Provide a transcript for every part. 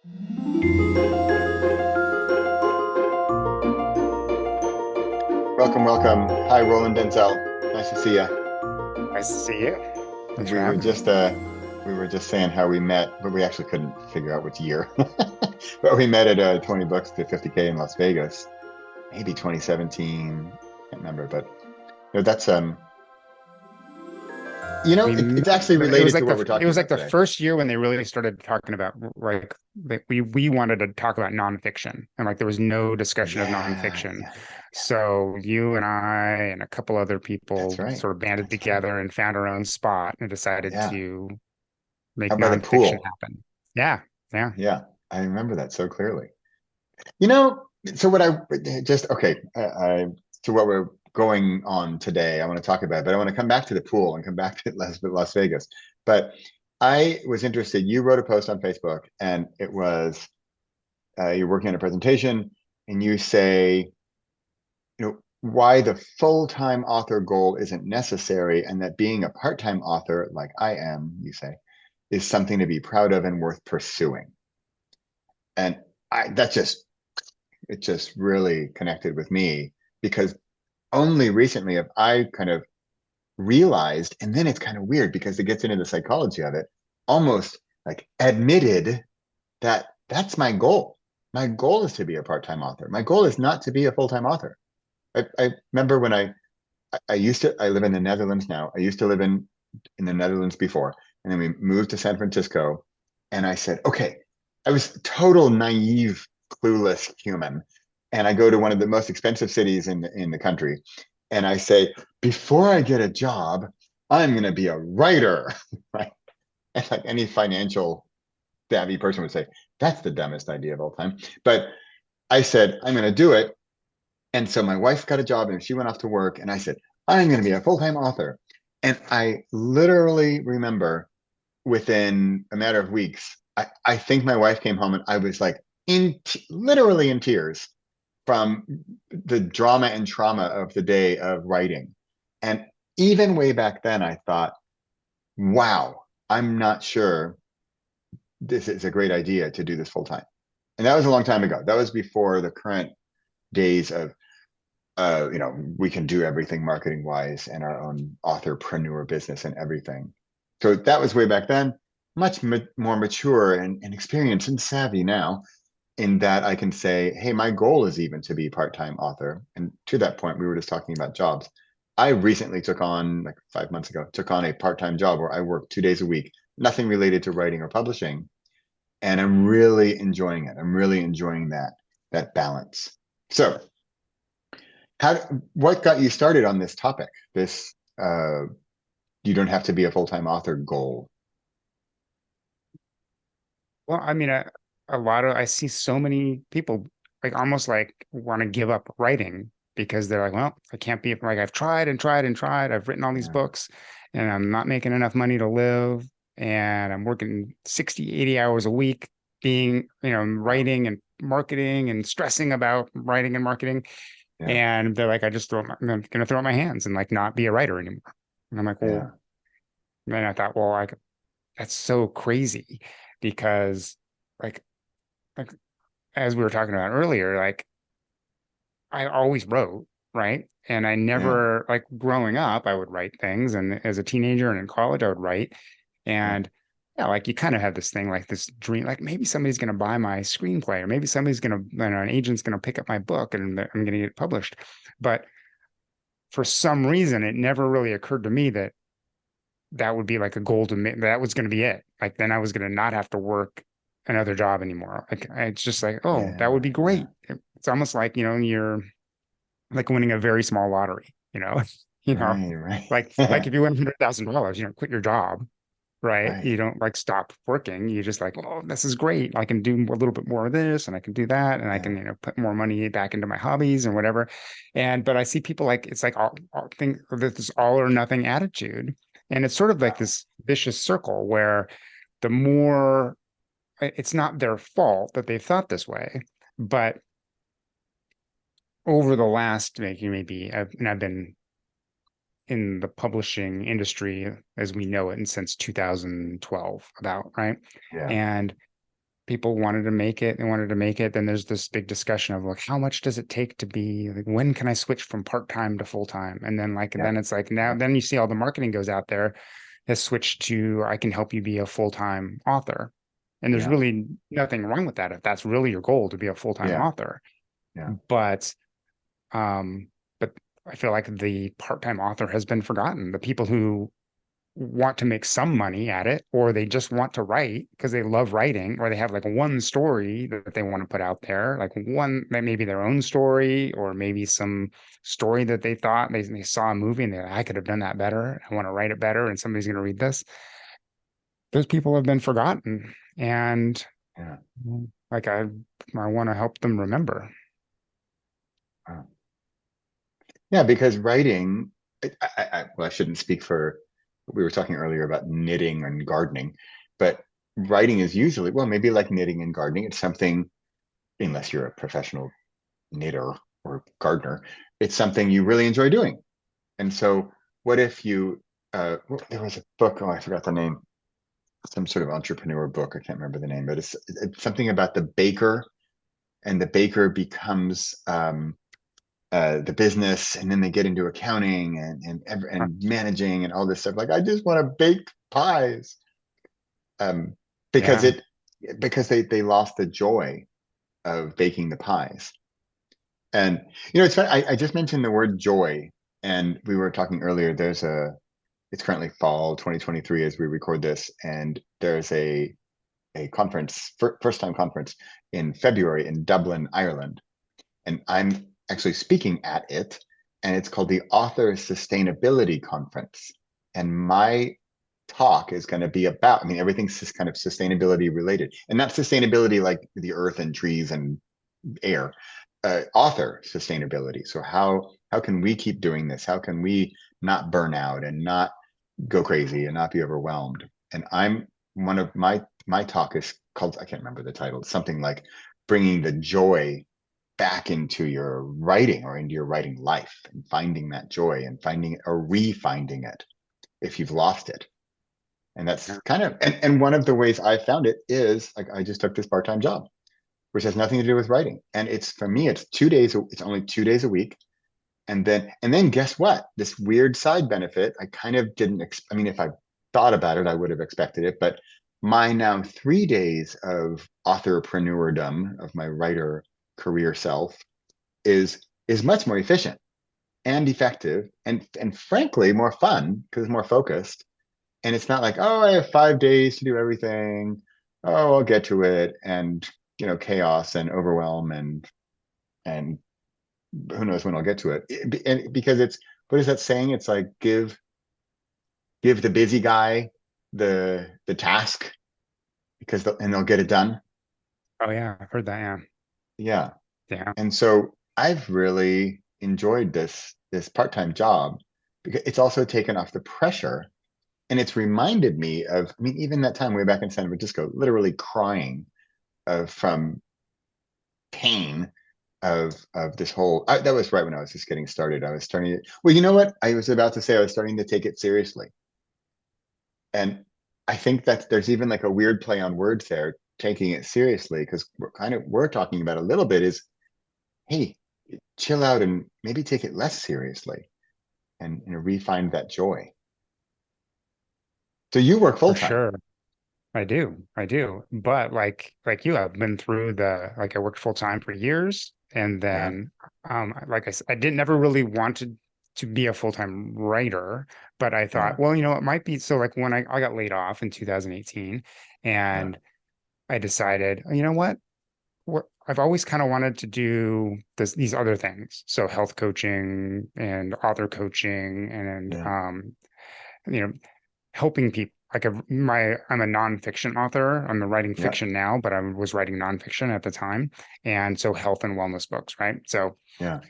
Welcome, welcome. Hi, Roland Denzel. Nice to see you. Nice to see you. Thanks for We were having me. just we were just saying how we met, but we actually couldn't figure out which year. But we met at 20 bucks to 50K in Las Vegas, maybe 2017. Can't remember, but that's We it's met, actually but it was related to like what we're talking about the today. first year when they really started talking about like we wanted to talk about nonfiction, and like there was no discussion of Yeah, nonfiction. yeah, yeah. So you and I and a couple other That's people right. sort of banded That's right. together and found our own spot and decided Yeah. to How make about the nonfiction pool? happen. Yeah, yeah. Yeah, I remember that so clearly. You know, so what I just okay, to what we're going on today, I want to talk about, but I want to come back to the pool and come back to Las Vegas. But I was interested. You wrote a post on Facebook, and it was you're working on a presentation, and you say, why the full-time author goal isn't necessary, and that being a part-time author, like I am, you say, is something to be proud of and worth pursuing. And that just it just really connected with me because only recently have I kind of realized, and then it's kind of weird because it gets into the psychology of it, almost like admitted that that's my goal. My goal is to be a part-time author. My goal is not to be a full-time author. I remember when I used to I live in the Netherlands now. I used to live in the Netherlands before, and then we moved to San Francisco, and I said, okay, I was total naive, clueless human, and I go to one of the most expensive cities in the country, and I say, before I get a job, I'm going to be a writer, right? And like any financial savvy person would say, that's the dumbest idea of all time. But I said, I'm going to do it. And so my wife got a job and she went off to work. And I said, I'm going to be a full time author. And I literally remember within a matter of weeks, I think my wife came home and I was like literally in tears from the drama and trauma of the day of writing. And even way back then, I thought, wow, I'm not sure this is a great idea to do this full time. And that was a long time ago. That was before the current days of we can do everything marketing wise and our own authorpreneur business and everything. So that was way back then, much more mature and experienced and savvy now, in that I can say, hey, my goal is even to be part-time author. And to that point, we were just talking about jobs. I recently took on, like 5 months ago, took on a part-time job where I work 2 days a week, nothing related to writing or publishing. And I'm really enjoying it. I'm really enjoying that balance. So how what got you started on this topic? This you don't have to be a full-time author goal. Well, I mean, a lot of I see so many people like almost like want to give up writing because they're like, well, I can't be like I've tried and tried and tried. I've written all these Yeah. books and I'm not making enough money to live and I'm working 60, 80 hours a week being, Wow. writing and marketing and stressing about writing and marketing. Yeah. And they're like, I'm gonna throw up my hands and like not be a writer anymore. And I'm like, well, Yeah. then I thought, well, like that's so crazy because like like as we were talking about earlier, like I always wrote, right? And I Yeah. never like growing up, I would write things, and as a teenager and in college, I would write. Yeah. And yeah, like you kind of have this thing, like this dream, like maybe somebody's gonna buy my screenplay, or maybe somebody's gonna, an agent's gonna pick up my book and I'm gonna get it published. But for some reason, it never really occurred to me that that would be like a goal to me. That was going to be it. Like then I was going to not have to work another job anymore. Like it's just like, oh, that would Yeah. be Yeah. great. It's almost like, you're like winning a very small lottery, you know, Right. Right. like if you win $100,000, quit your job, right? Right. You don't like stop working. You just like, oh, this is great. I can do a little bit more of this and I can do that and I Yeah. can, put more money back into my hobbies and whatever. But I see people like it's like all think this all or nothing attitude. And it's sort of like Wow. this vicious circle where the more it's not their fault that they thought this way, but over the last maybe and I've been in the publishing industry as we know it and since 2012 about right Yeah. and people wanted to make it. They wanted to make it. Then there's this big discussion of like, how much does it take to be like, when can I switch from part-time to full-time? And then like, Yeah. then it's like now, Yeah. then you see all the marketing goes out there has switched to, I can help you be a full-time author. And there's Yeah. really nothing wrong with that if that's really your goal to be a full-time Yeah. author. Yeah. But, um, but I feel like the part-time author has been forgotten. The people who want to make some money at it, or they just want to write because they love writing, or they have like one story that they want to put out there, like one that maybe their own story, or maybe some story that they thought they saw a movie and they're like, I could have done that better. I want to write it better, and somebody's going to read this. Those people have been forgotten, and Yeah. like I want to help them remember. Wow. Yeah, because writing, well, I shouldn't speak for, we were talking earlier about knitting and gardening, but writing is usually, well, maybe like knitting and gardening, it's something, unless you're a professional knitter or gardener, it's something you really enjoy doing. And so what if you, there was a book, oh, I forgot the name, some sort of entrepreneur book, I can't remember the name, but it's something about the baker, and the baker becomes, the business, and then they get into accounting and managing and all this stuff. Like, I just want to bake pies, um, because Yeah, it because they lost the joy of baking the pies. And it's funny, I just mentioned the word joy, and we were talking earlier. It's currently fall 2023 as we record this, and there's a conference, first time conference in February in Dublin, Ireland, and I'm actually speaking at it, and it's called the Author Sustainability Conference. And my talk is going to be about, I mean, everything's just kind of sustainability related, and not sustainability like the earth and trees and air, author sustainability. So how can we keep doing this? How can we not burn out and not go crazy and not be overwhelmed? And I'm one of my talk is called, I can't remember the title, something like bringing the joy back into your writing or into your writing life, and finding that joy and finding it or refinding it if you've lost it. And that's yeah, kind of, and one of the ways I found it is like, I just took this part-time job, which has nothing to do with writing. And it's, for me, it's 2 days, it's only 2 days a week. And then guess what? This weird side benefit, I kind of didn't, I mean, if I thought about it, I would have expected it, but my now 3 days of authorpreneurdom, of my writer career self, is much more efficient and effective, and frankly more fun because it's more focused. And it's not like, oh, I have 5 days to do everything, oh, I'll get to it, and chaos and overwhelm, and who knows when I'll get to it. And because it's, what is that saying? It's like, give the busy guy the task, and they'll get it done. oh yeah, I've heard that. Yeah, Yeah. yeah, And so I've really enjoyed this part-time job because it's also taken off the pressure, and it's reminded me of, I mean, even that time way back in San Francisco, literally crying from pain of this whole, that was right when I was just getting started. I was starting to, well, you know what? I was about to say I was starting to take it seriously. And I think that there's even like a weird play on words there, taking it seriously, because we're talking about a little bit is, hey, chill out and maybe take it less seriously, and refine that joy. So you work full for time. sure. I do. But like you, I've been through like I worked full time for years, and Yeah. then like I said, I didn't never really wanted to be a full-time writer, but I Yeah. thought, well, it might be so like when I got laid off in 2018, Yeah. and I decided, you know what I've always kind of wanted to do these other things. So health coaching and author coaching and Yeah. you know helping people. Like I'm a nonfiction author. I'm writing Yeah. fiction now, but I was writing nonfiction at the time, and so health and wellness books, right? So, Yeah.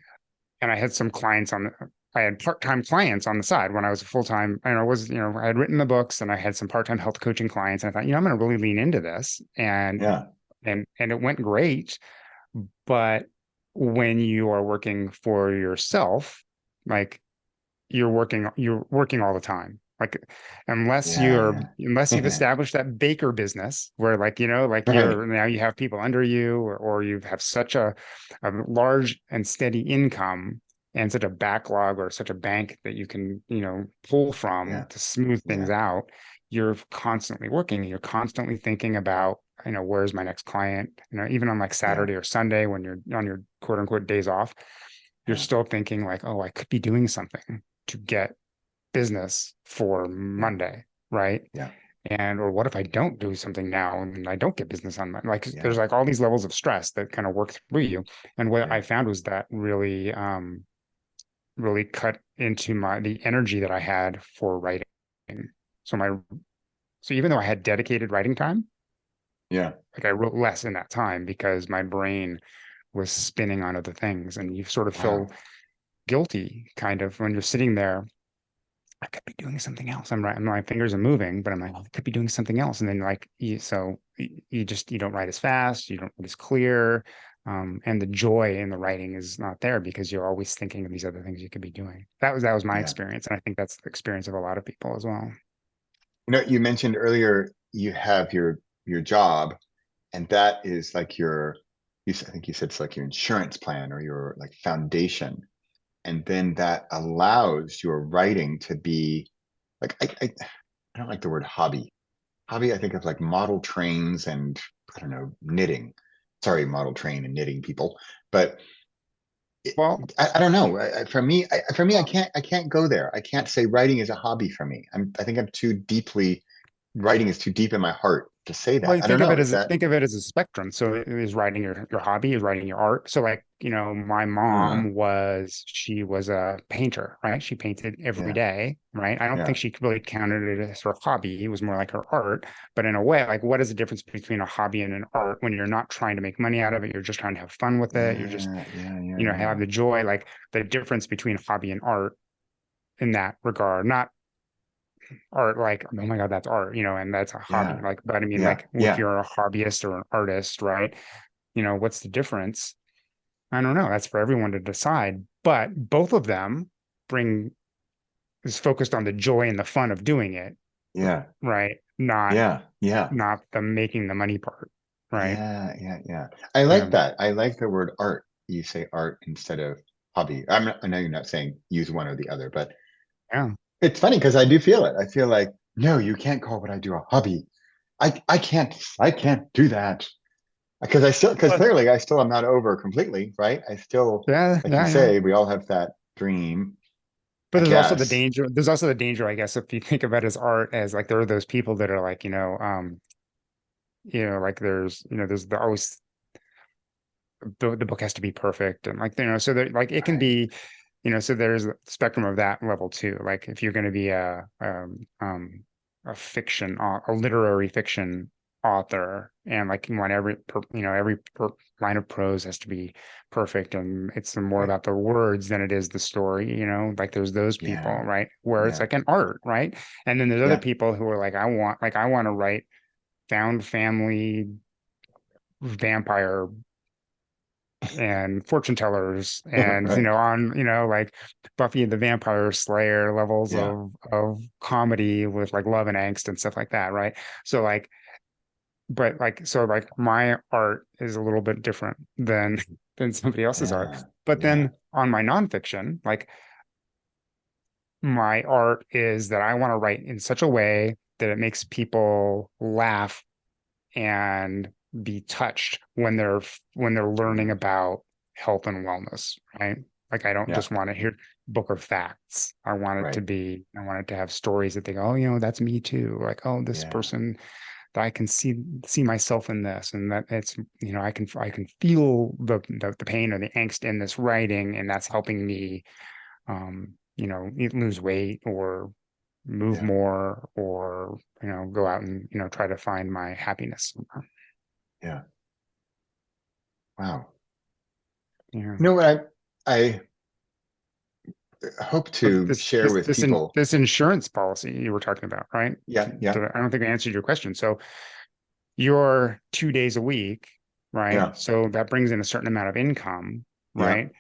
and I had some clients I had part-time clients on the side when I was a full-time, and I had written the books and I had some part-time health coaching clients, and I thought, I'm going to really lean into this, Yeah. and it went great. But when you are working for yourself, like you're working all the time. Like, unless Yeah, you've yeah. established that baker business where, like, like Right. you're now you have people under you, or you have such a large and steady income and such a backlog or such a bank that you can, pull from Yeah, to smooth things yeah, out. You're constantly working. You're constantly thinking about, where's my next client? Even on like yeah, Saturday or Sunday when you're on your quote unquote days off, you're yeah, still thinking like, oh, I could be doing something to get business for yeah, Monday, right? yeah, And or what if I don't do something now and I don't get business on Monday? Like, there's yeah, like all these levels of stress that kind of work through you. And what yeah, I found was that really cut into the energy that I had for writing. So even though I had dedicated writing time, yeah. like I wrote less in that time because my brain was spinning on other things. And you sort of feel Wow. guilty kind of when you're sitting there. I could be doing something else. I'm right. My fingers are moving, but I'm like, oh, I could be doing something else. And then like, you don't write as fast, you don't write as clear. And the joy in the writing is not there because you're always thinking of these other things you could be doing. That was my Yeah. experience. And I think that's the experience of a lot of people as well. You mentioned earlier you have your job, and that is like I think you said it's like your insurance plan or your like foundation. And then that allows your writing to be like I don't like the word hobby. Hobby, I think of like model trains and I don't know, knitting. Sorry, model train and knitting people. But it, Well, I don't know. I can't go there. I can't say writing is a hobby for me. I think I'm too deeply writing is too deep in my heart to say Well, that. you I don't think of know. it Is as that think of it as a spectrum. So is writing your hobby, is writing your art. So like, my uh mom she was a painter, right? She painted every yeah, day, right? I don't think yeah, she really counted it as her hobby. It was more like her art. But in a way, like what is the difference between a hobby and an art when you're not trying to make money out of it? You're just trying to have fun with it. You're just, yeah, yeah, yeah, have yeah, the joy, like the difference between hobby and art in that regard, not art like, oh my God, that's art, and that's a hobby. yeah, Like, but I mean, yeah, like if yeah, you're a hobbyist or an artist, right? What's the difference? I don't know. That's for everyone to decide. But both of them bring is focused on the joy and the fun of doing it, yeah, right? Not yeah, yeah, the making the money part, right? yeah, yeah, yeah. I Yeah. like that. I like the word art. You say art instead of hobby. I know you're not saying use one or the other, but Yeah. it's funny because I do feel it. I feel like, no, you can't call what I do a hobby. I can't do that. Because But clearly I still am not over completely, right? I still, yeah, like you yeah, yeah. say, we all have that dream, But I guess. there's also the danger, I guess, if you think about as art as like there are those people that are like, like there's always the book has to be perfect and like so there like it can Right. be so there's a spectrum of that level too. Like if you're going to be a fiction a literary fiction author and like you want every line of prose has to be perfect and it's more Right. about the words than it is the story, like there's those people, Yeah. right, where it's Yeah. like an art, right? And then there's other Yeah. people who are like I want to write found family vampire and fortune tellers and Right. on like Buffy and the Vampire Slayer levels Yeah. of comedy with like love and angst and stuff like that, right? So like but like so like my art is a little bit different than somebody else's art. Yeah. But Yeah. then on my nonfiction, like my art is that I want to write in such a way that it makes people laugh and be touched when they're learning Mm. about health and wellness, right? Like I don't Yeah. just want to hear book of facts. Right. I want it to have stories that they go, oh, that's me too. Like, oh, this Yeah. person that I can see myself in this, and that it's I can feel the pain or the angst in this writing, and that's helping me lose weight or move Yeah. more or go out and try to find my happiness somewhere. Yeah. Wow. Yeah. You know what I hope But to share with people. this insurance policy you were talking about, right? Yeah. Yeah. I don't think I answered your question. So you're 2 days a week, right? Yeah. So that brings in a certain amount of income, Yeah. right?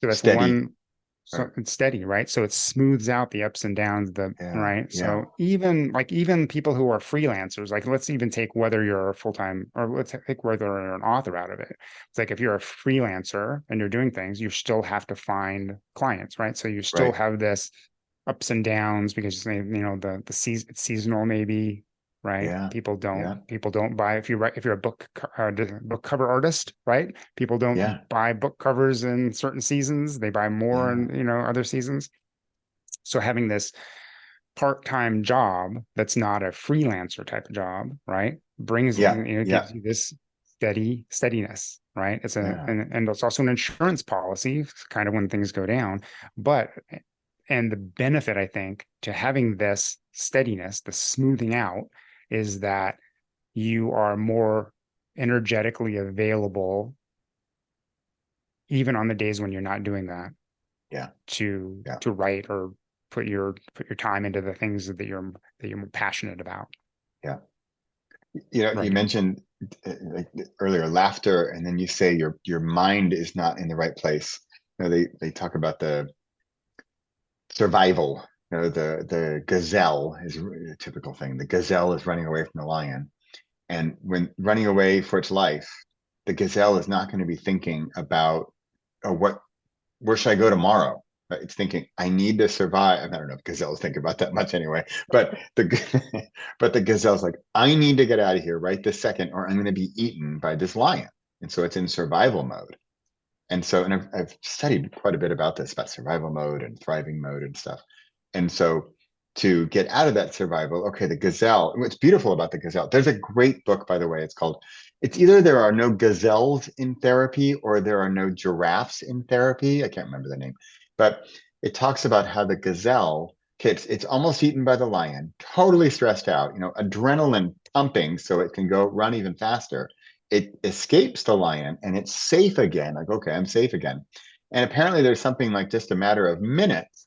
So that's Steady. one. So Right. it's steady, right? So it smooths out the ups and downs, Yeah. right? Yeah. So even people who are freelancers, like let's even take whether you're a full-time or let's take whether you're an author out of it. It's like if you're a freelancer and you're doing things, you still have to find clients, right? So you still Right. have this ups and downs because the season it's seasonal maybe, right? Yeah. Yeah. People don't buy if you're a book cover artist, right? People don't Yeah. buy book covers in certain seasons. They buy more Yeah. in, other seasons. So having this part-time job that's not a freelancer type of job, right? Yeah. Gives Yeah. you this steadiness, right? Yeah. And it's also an insurance policy, kind of when things go down. But and the benefit, I think, to having this steadiness, the smoothing out, is that you are more energetically available even on the days when you're not doing that Yeah. Yeah. to write or put your time into the things that you're passionate about. Yeah. You Writing. mentioned like earlier laughter, and then you say your mind is not in the right place. They talk about the survival. The gazelle is a typical thing. The gazelle is running away from the lion, and when running away for its life, the gazelle is not going to be thinking about, oh, where should I go tomorrow? It's thinking, I need to survive. I don't know if gazelles think about that much anyway, but but the gazelle's like, I need to get out of here right this second, or I'm going to be eaten by this lion. And so it's in survival mode. And so, and I've studied quite a bit about this, about survival mode and thriving mode and stuff. And so to get out of that survival, okay, the gazelle, what's beautiful about the gazelle, there's a great book, by the way, it's either there are no gazelles in therapy or there are no giraffes in therapy. I can't remember the name, but it talks about how the gazelle, it's almost eaten by the lion, totally stressed out, adrenaline pumping so it can go run even faster. It escapes the lion and it's safe again. Like, okay, I'm safe again. And apparently there's something like just a matter of minutes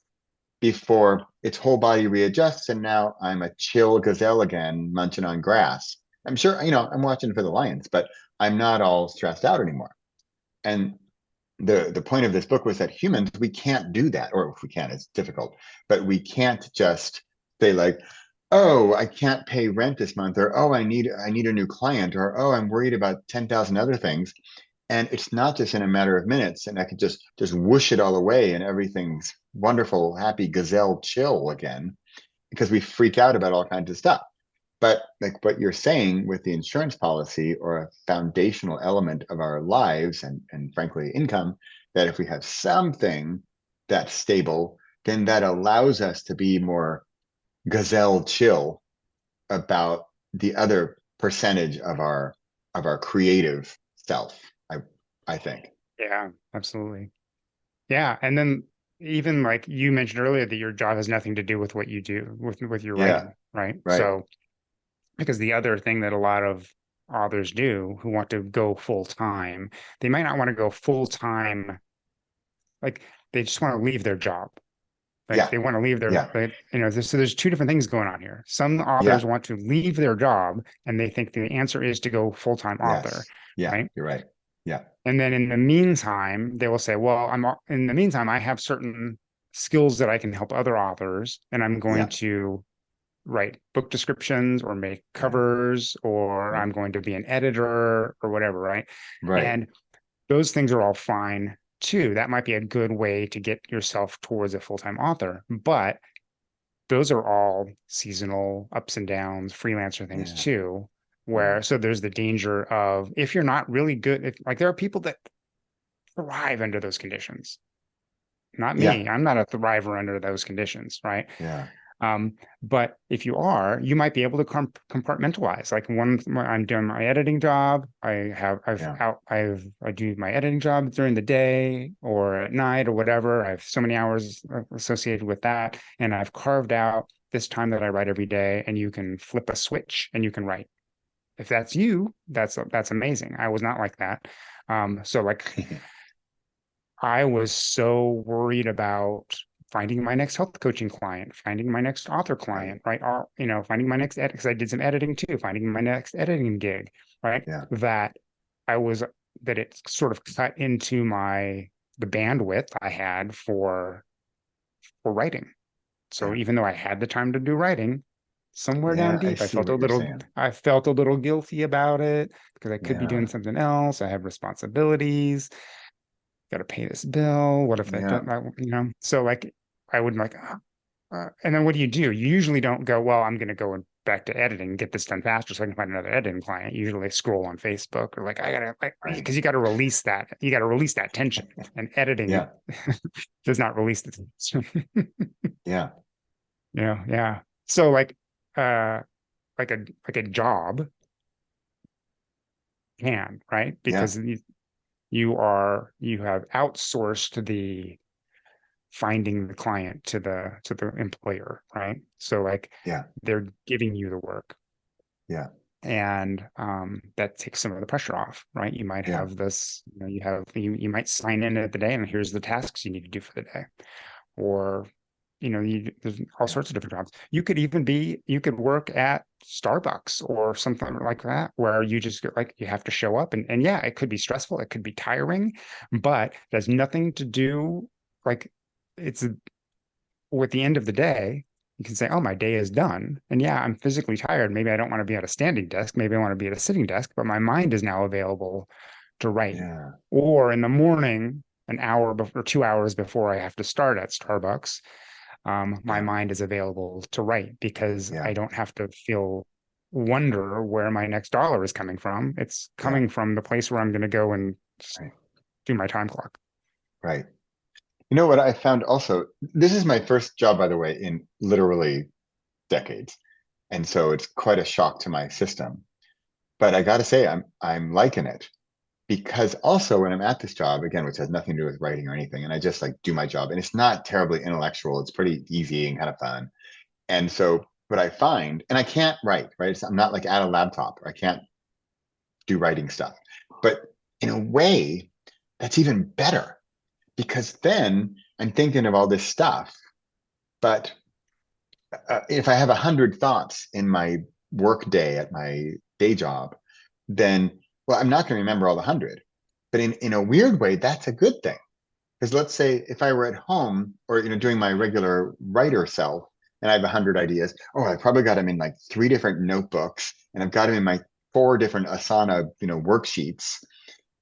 before its whole body readjusts. And now I'm a chill gazelle again, munching on grass. I'm sure, I'm watching for the lions, but I'm not all stressed out anymore. And the point of this book was that humans, we can't do that, or if we can, it's difficult, but we can't just say like, oh, I can't pay rent this month, or oh, I need a new client, or oh, I'm worried about 10,000 other things. And it's not just in a matter of minutes, and I could just whoosh it all away and everything's wonderful, happy gazelle chill again, because we freak out about all kinds of stuff. But like what you're saying with the insurance policy, or a foundational element of our lives and frankly income, that if we have something that's stable, then that allows us to be more gazelle chill about the other percentage of our creative self. I think. Yeah, absolutely. Yeah, and then even like you mentioned earlier that your job has nothing to do with what you do with your Yeah. writing, right? Right. So because the other thing that a lot of authors do who want to go full time, they might not want to go full time, like they just want to leave their job. Like Yeah. they want to leave their, Yeah. so there's two different things going on here. Some authors Yeah. want to leave their job and they think the answer is to go full-time author, Yes. Yeah. right? You're right. Yeah. And then in the meantime, they will say, well, in the meantime, I have certain skills that I can help other authors, and I'm going Yeah. to write book descriptions or make Yeah. covers, or Right. I'm going to be an editor or whatever, right? Right. And those things are all fine too. That might be a good way to get yourself towards a full-time author, but those are all seasonal ups and downs, freelancer things Yeah. too. Yeah. Where so there's the danger of if you're not really good, like there are people that thrive under those conditions. Not Yeah. me. I'm not a thriver under those conditions, right? Yeah. But if you are, you might be able to compartmentalize. Like when I'm doing my editing job, Yeah. I do my editing job during the day or at night or whatever. I have so many hours associated with that, and I've carved out this time that I write every day. And you can flip a switch and you can write. If that's you, that's amazing. I was not like that. So like I was so worried about finding my next health coaching client, finding my next author Right. client, right? Or, finding my next edit, because I did some editing too, finding my next editing gig, right? Yeah. That I was, that it sort of cut into my the bandwidth I had for writing. So Yeah. even though I had the time to do writing, somewhere down Yeah. I deep, see what you're saying. I felt a little guilty about it because I could be doing Yeah. something else. I have responsibilities, got to pay this bill. What if that Yeah. doesn't, so like I would like, and then what do? You usually don't go, well, I'm going to go back to editing, get this done faster so I can find another editing client. You usually scroll on Facebook or like, I gotta, like, Right. because you got to release that tension, and editing Yeah. does not release the tension. Yeah. Yeah. So uh, like a job can, right? Yeah. Because you have outsourced the finding the client to the employer, right? So like Yeah. they're giving you the work, Yeah. and that takes some of the pressure off, right? You might Yeah. have this, you might sign in at the day, and here's the tasks you need to do for the day, or there's all Yeah. sorts of different jobs. You could work at Starbucks or something like that, where you just get like, you have to show up, and yeah, it could be stressful, it could be tiring, but it has nothing to do, like, it's at the end of the day, you can say, oh, my day is done. And yeah, I'm physically tired. Maybe I don't want to be at a standing desk. Maybe I want to be at a sitting desk, but my mind is now available to write. Yeah. Or in the morning, an hour before, 2 hours before I have to start at Starbucks, my Yeah. mind is available to write because Yeah. I don't have to feel wonder where my next dollar is coming from. It's Yeah. coming from the place where I'm going to go and Right. do my time clock. Right. You know what I found also? This is my first job, by the way, in literally decades. And so it's quite a shock to my system. But I got to say, I'm liking it because also when I'm at this job, again, which has nothing to do with writing or anything, and I just like do my job, and it's not terribly intellectual. It's pretty easy and kind of fun. And so what I find, and I can't write, right? I'm not like at a laptop. I can't do writing stuff. But in a way, that's even better because then I'm thinking of all this stuff. But if I have 100 thoughts in my work day at my day job, then, well, I'm not going to remember all 100. But in a weird way, that's a good thing. Because let's say if I were at home or doing my regular writer self and I have 100 ideas, oh, I probably got them in like 3 different notebooks and I've got them in my 4 different Asana, worksheets.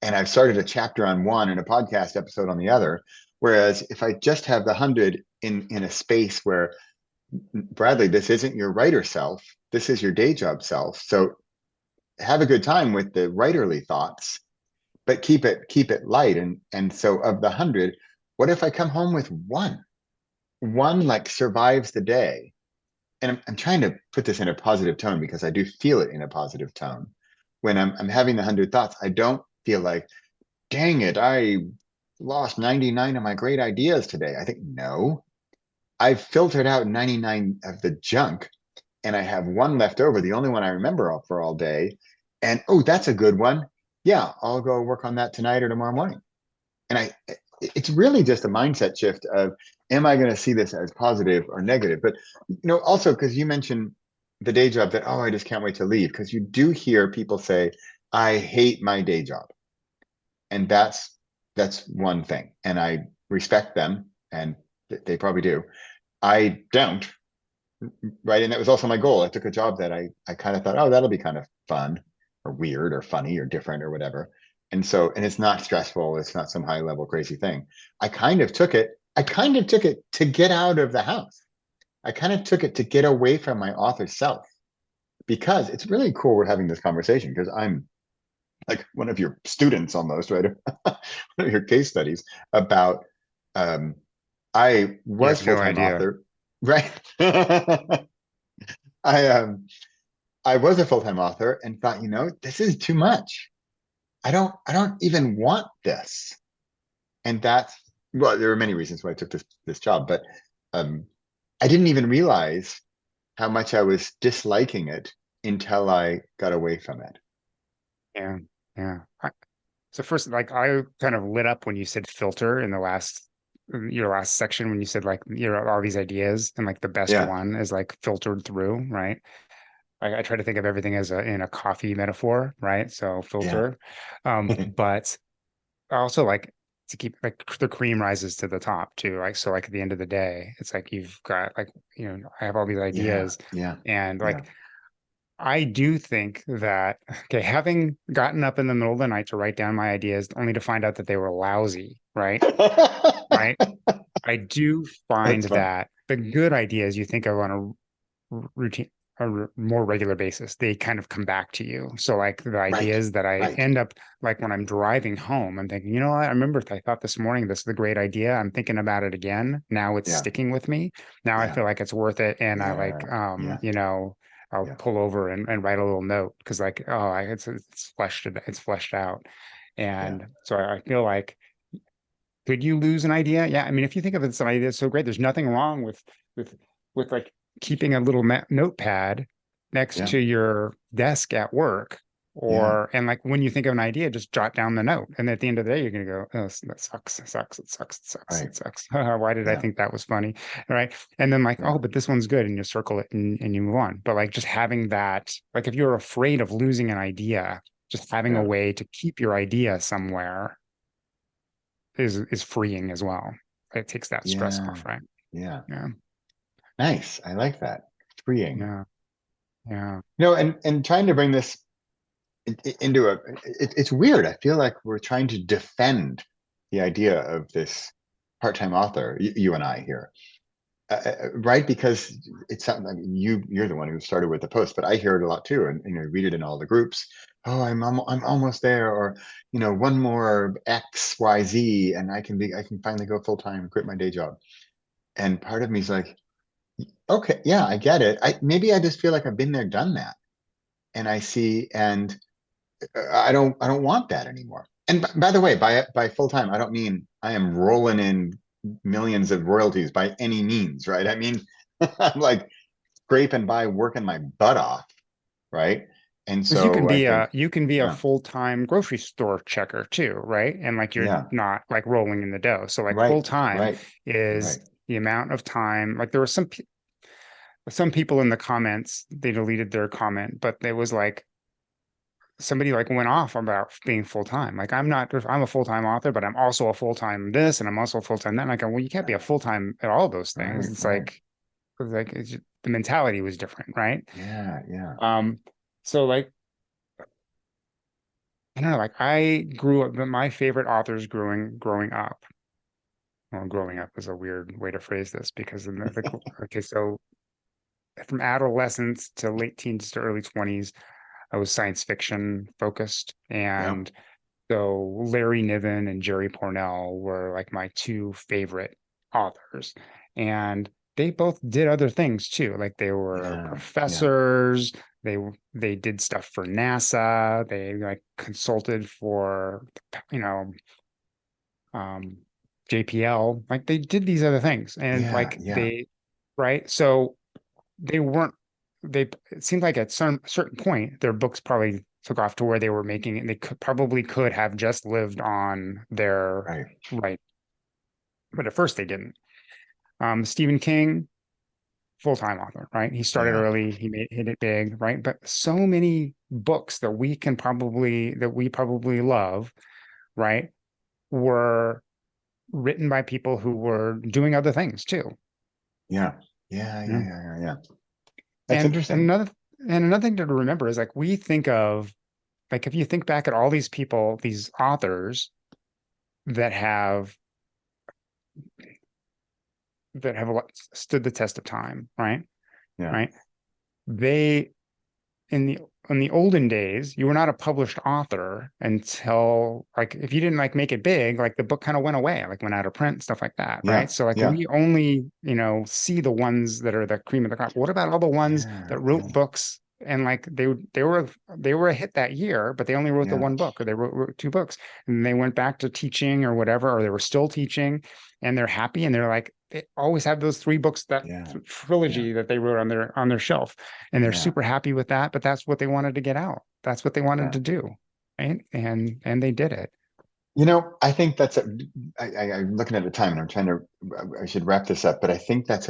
And I've started a chapter on one and a podcast episode on the other. Whereas if I just have the 100 in a space where, Bradley, this isn't your writer self, this is your day job self. So have a good time with the writerly thoughts, but keep it light. And so of the 100, what if I come home with one like survives the day? And I'm trying to put this in a positive tone because I do feel it in a positive tone. When I'm having the 100 thoughts, I don't feel like, dang it, I lost 99 of my great ideas today. I think, no, I've filtered out 99 of the junk and I have one left over, the only one I remember for all day. And oh, that's a good one. Yeah, I'll go work on that tonight or tomorrow morning. And it's really just a mindset shift of, am I going to see this as positive or negative? But also because you mentioned the day job that, oh, I just can't wait to leave, because you do hear people say, I hate my day job. And that's one thing. And I respect them, and they probably do. I don't, right? And that was also my goal. I took a job that I kind of thought, oh, that'll be kind of fun or weird or funny or different or whatever. And it's not stressful. It's not some high level crazy thing. I kind of took it to get out of the house. I kind of took it to get away from my author self, because it's really cool we're having this conversation, because I'm like one of your students almost, right? One of your case studies about, um, I You was have no full-time idea. author, right? I I was a full-time author and thought, this is too much. I don't even want this. And that's, well, there were many reasons why I took this job, but um I didn't even realize how much I was disliking it until I got away from it. Yeah. Yeah. So first, like, I kind of lit up when you said filter in your last section, when you said like all these ideas, and like the best Yeah. one is like filtered through, right? I try to think of everything as in a coffee metaphor, right? So Yeah. filter, but also like to keep like the cream rises to the top too. Like, so like at the end of the day, it's like you've got like, I have all these Yeah. ideas Yeah. and Yeah. like I do think that, okay, having gotten up in the middle of the night to write down my ideas only to find out that they were lousy, right? Right. I do find That's fun. that the good ideas you think of on routine, more regular basis, they kind of come back to you. So like the Right. ideas that I Right. end up like when I'm driving home, I'm thinking, you know what? I remember I thought this morning this is a great idea. I'm thinking about it again. Now it's Yeah. sticking with me. Now I Yeah. feel like it's worth it. And I like Yeah. Yeah. I'll Yeah. pull over and write a little note because like, oh, it's fleshed out. Yeah. And so I feel like could you lose an idea? Yeah, I mean, if you think of it as an idea that's so great, there's nothing wrong with with like keeping a little notepad next Yeah. to your desk at work, Yeah. or and like when you think of an idea, just jot down the note, and at the end of the day, you're gonna go, oh, that sucks, it sucks, it sucks, it sucks, Right. it sucks. Why did I Yeah. think that was funny? Right? And then like, Yeah. oh, but this one's good, and you circle it and you move on. But like just having that, like if you're afraid of losing an idea, just having a Yeah. way to keep your idea somewhere is freeing as well. It takes that stress Yeah. off, right? Yeah. Yeah, Nice. I like that. Freeing. yeah, yeah. And trying to bring this into it's weird. I feel like we're trying to defend the idea of this part-time author, you and I here, right? Because it's something. I mean, you're the one who started with the post, but I hear it a lot too, and read it in all the groups. Oh, I'm almost there, or one more X Y Z, and I can finally go full time, quit my day job. And part of me is like, okay, yeah, I get it. Maybe I just feel like I've been there, done that, and I see, and I don't want that anymore. And by the way, by full time, I don't mean I am rolling in millions of royalties by any means, right? I mean, I'm like scraping by, working my butt off, right? And Because you can so I be think, a yeah, full-time grocery store checker too, right? And like you're yeah, not like rolling in the dough. So like right, full time right, is right, the amount of time. Like there were some people in the comments, they deleted their comment, but it was like somebody like went off about being full time. Like I'm a full time author, but I'm also a full time this, and I'm also a full time that. And I go, well, you can't be a full time at all those things. right, It's right. like the mentality was different, right? Yeah, yeah, Um, so like I don't know, like I grew up. My favorite authors growing up. Well, growing up is a weird way to phrase this because in okay, so from adolescence to late teens to early 20s, I was science fiction focused, yeah, and so Larry Niven and Jerry Pournelle were like my two favorite authors. And they both did other things too. Like they were yeah, yeah, professors, they they did stuff for NASA, they like consulted for you know um JPL. Like they did these other things. And yeah, like yeah, right? So they weren't they it seemed like at some certain point their books probably took off to where they were making it. They could have just lived on their right, right, but at first they didn't. Stephen King, full-time author, right? He started yeah, early, he made hit it big, right? But so many books that we probably love, right, were written by people who were doing other things too. yeah, yeah, yeah, Yeah. yeah, yeah. That's And interesting. another thing to remember is like we think of like if you think back at all these people, these authors that have stood the test of time, right? Yeah, Right? They in the olden days, you were not a published author until like if you didn't like make it big, like the book kind of went away, like went out of print, stuff like that, yeah, right? So like yeah, we only, see the ones that are the cream of the crop. What about all the ones yeah, that wrote yeah, books and like they were a hit that year, but they only wrote the yeah, one book or they wrote two books and they went back to teaching or whatever, or they were still teaching and they're happy and they're like they always have those three books, that yeah, yeah, trilogy that they wrote on their shelf, and they're yeah, super happy with that, but that's what they wanted to get out. That's what they wanted yeah. to do. Right. And they did it. I think that's I'm looking at the time and I'm trying to, I should wrap this up, but I think that's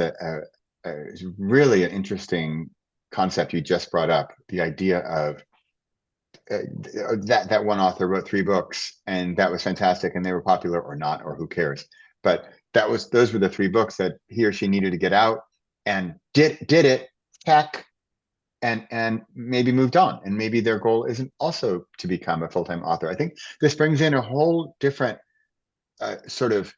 really an interesting concept you just brought up. The idea of that one author wrote 3 books, and that was fantastic, and they were popular or not, or who cares. But those were the 3 books that he or she needed to get out, and did it, heck, and maybe moved on. And maybe their goal isn't also to become a full-time author. I think this brings in a whole different sort of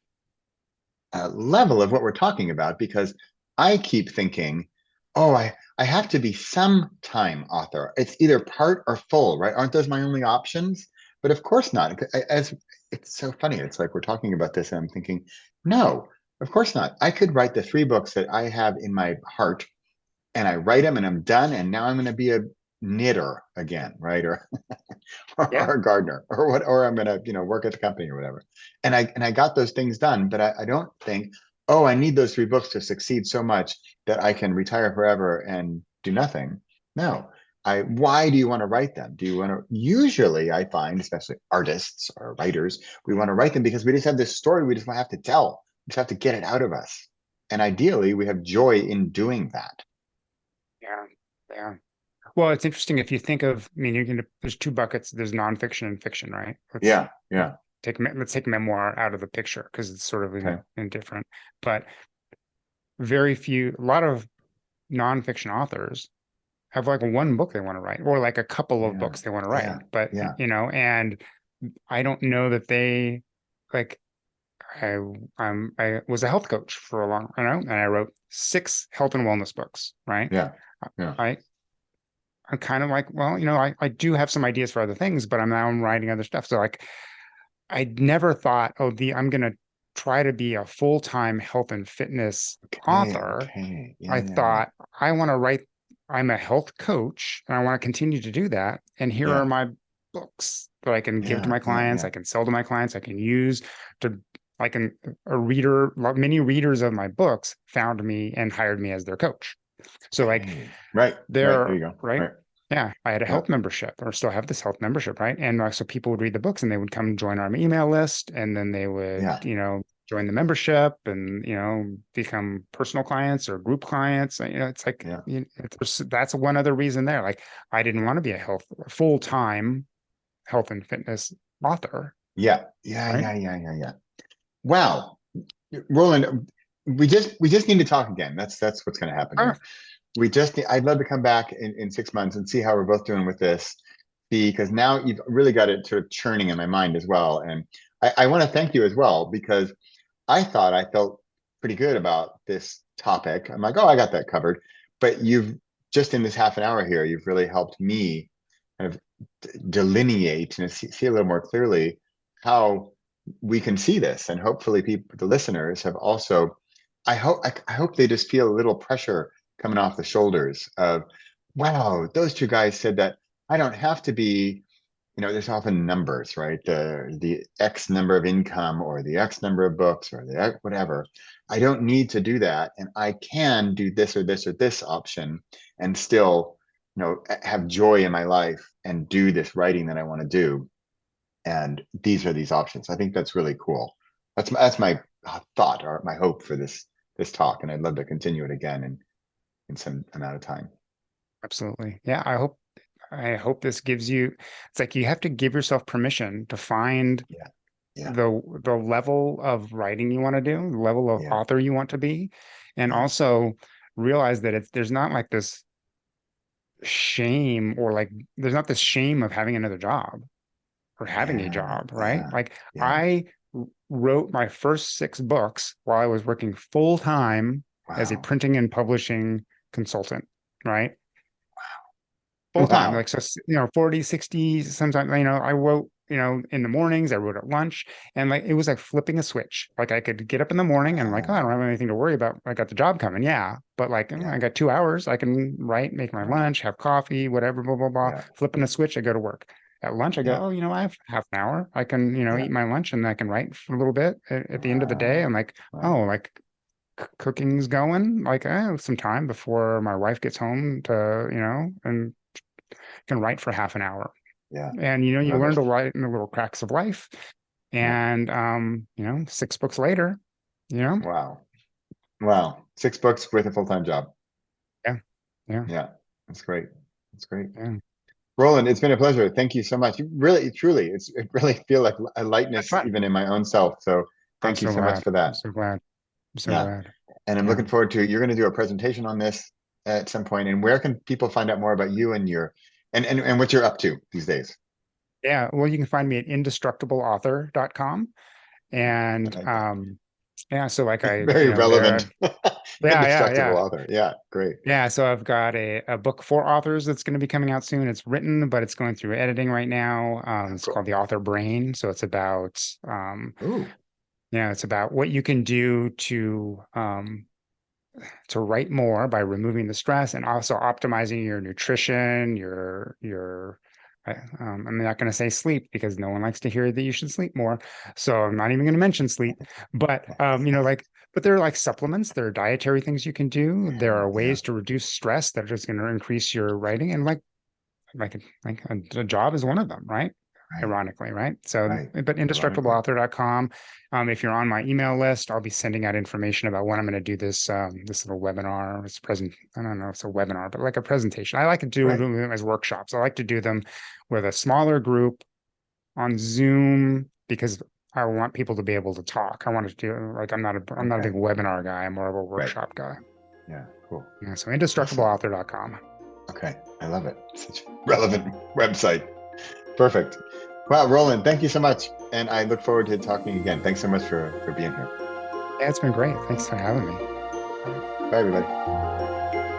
level of what we're talking about, because I keep thinking, oh, I have to be some time author. It's either part or full, right? Aren't those my only options? But of course not. As it's so funny. It's like we're talking about this and I'm thinking, no, of course not. I could write the 3 books that I have in my heart, and I write them and I'm done. And now I'm going to be a knitter again, right? Or Yeah. or a gardener or what, or I'm going to, work at the company or whatever. And I got those things done, but I don't think, oh, I need those 3 books to succeed so much that I can retire forever and do nothing. No. Why do you want to write them? Do you want to, usually I find, especially artists or writers, we want to write them because we just have this story we just have to tell. We just have to get it out of us. And ideally we have joy in doing that. Yeah. Yeah. Well, it's interesting if you think of, I mean, there's 2 buckets. There's nonfiction and fiction, right? Yeah. Yeah. Let's take memoir out of the picture because it's sort of Okay. indifferent. But a lot of nonfiction authors have like 1 book they want to write, or like a couple of Yeah. books they want to write. Yeah. But Yeah. and I don't know that they like. I I was a health coach for a long, and I wrote 6 health and wellness books, right? Yeah. Yeah. I I'm kind of like, well, I do have some ideas for other things, but I'm writing other stuff. So like, I never thought, oh, I'm gonna try to be a full-time health and fitness Okay. author. Okay. Yeah. I Yeah. Yeah. thought I want to write, I'm a health coach and I want to continue to do that. And here are Yeah. my books that I can give to Yeah. my Yeah. clients, Yeah. I can sell to my clients, I can use to, I can, a reader, many readers of my books found me and hired me as their coach. So like Okay. Right. Right. There they're you go. right. Right. Yeah, I had a Yeah. health membership, or still have this health membership, right? And so people would read the books and they would come join our email list, and then they would, Yeah. join the membership and, become personal clients or group clients. It's like, Yeah. that's one other reason there. Like, I didn't want to be a full-time health and fitness author, Yeah. Yeah. right? Yeah. Yeah. Yeah. Yeah. Wow. Roland, we just need to talk again. That's what's going to happen Sure. here. I'd love to come back in 6 months and see how we're both doing with this. Because now you've really got it sort of churning in my mind as well. And I want to thank you as well, because I thought I felt pretty good about this topic. I'm like, oh, I got that covered. But you've just in this half an hour here, you've really helped me kind of delineate and see a little more clearly how we can see this. And hopefully people, the listeners have also, I hope they just feel a little pressure coming off the shoulders of, wow, those 2 guys said that I don't have to be, there's often numbers, right? The X number of income or the X number of books or the X whatever. I don't need to do that. And I can do this or this or this option and still, have joy in my life and do this writing that I want to do. And these are these options. I think that's really cool. That's my thought or my hope for this talk. And I'd love to continue it again in some amount of time. Absolutely. Yeah, I hope this gives you, it's like you have to give yourself permission to find Yeah. Yeah. the level of writing you want to do, the level of Yeah. author you want to be, and Yeah. also realize that there's not like this shame, or like there's not this shame of having another job or having a Yeah. job, right? Yeah. Like Yeah. I wrote my first 6 books while I was working full time as a Wow. printing and publishing consultant, right? Full time, Wow. like, so 40, 60, sometimes, I wrote, in the mornings, I wrote at lunch, and like it was like flipping a switch. Like I could get up in the morning and like, oh, I don't have anything to worry about, I got the job coming, yeah, but like, I Yeah. got 2 hours, I can write, make my Right. lunch, have coffee, whatever, blah blah blah. Yeah. Flipping a switch, I go to work. At lunch I go, Yeah. oh, I have half an hour, I can, Yeah. eat my lunch and I can write for a little bit. At the end of the day, I'm Wow. like, oh, Wow. like cooking's going, like I have some time before my wife gets home to, and can write for half an hour. Yeah. And you Love learn it. to write in the little cracks of life. Yeah. And 6 books later, you know, Wow. Wow. 6 books with a full-time job. yeah, yeah, Yeah. That's great. That's great. yeah. Roland, it's been a pleasure. Thank you so much. You really, truly, it really feel like a Had lightness fun. even in my own self. So I'm thank you so so much glad. for I'm that. so glad. I'm so Yeah. glad. And I'm Yeah. looking forward to, you're going to do a presentation on this at some point. And where can people find out more about you and your, and what you're up to these days? Yeah. Well, you can find me at indestructibleauthor.com. I And like that. yeah, so like Very relevant. there, Indestructible yeah. author. Yeah, great. Yeah, so I've got a book for authors that's going to be coming out soon. It's written, but it's going through editing right now. Oh, It's called cool. The Author Brain. So Ooh, it's about what you can do to write more by removing the stress and also optimizing your nutrition, I'm not going to say sleep because no one likes to hear that you should sleep more. So I'm not even going to mention sleep, but but there are like supplements, there are dietary things you can do. There yeah, are yeah. ways to reduce stress that are just going to increase your writing and like a job is one of them, right? Right, Ironically, right? So, right. but Ironically. indestructibleauthor.com. If you're on my email list, I'll be sending out information about when I'm going to do this little webinar. It's present. I don't know if it's a webinar, but like a presentation. I like to do Right. them as workshops. I like to do them with a smaller group on Zoom because I want people to be able to talk. I want to do like I'm not a big Okay. webinar guy. I'm more of a Right. workshop guy. Yeah, cool. Yeah, so Awesome. indestructibleauthor.com. Okay. I love it. Such a relevant website. Perfect. Wow, Roland, thank you so much. And I look forward to talking again. Thanks so much for being here. Yeah, it's been great. Thanks for having me. All right. Bye, everybody.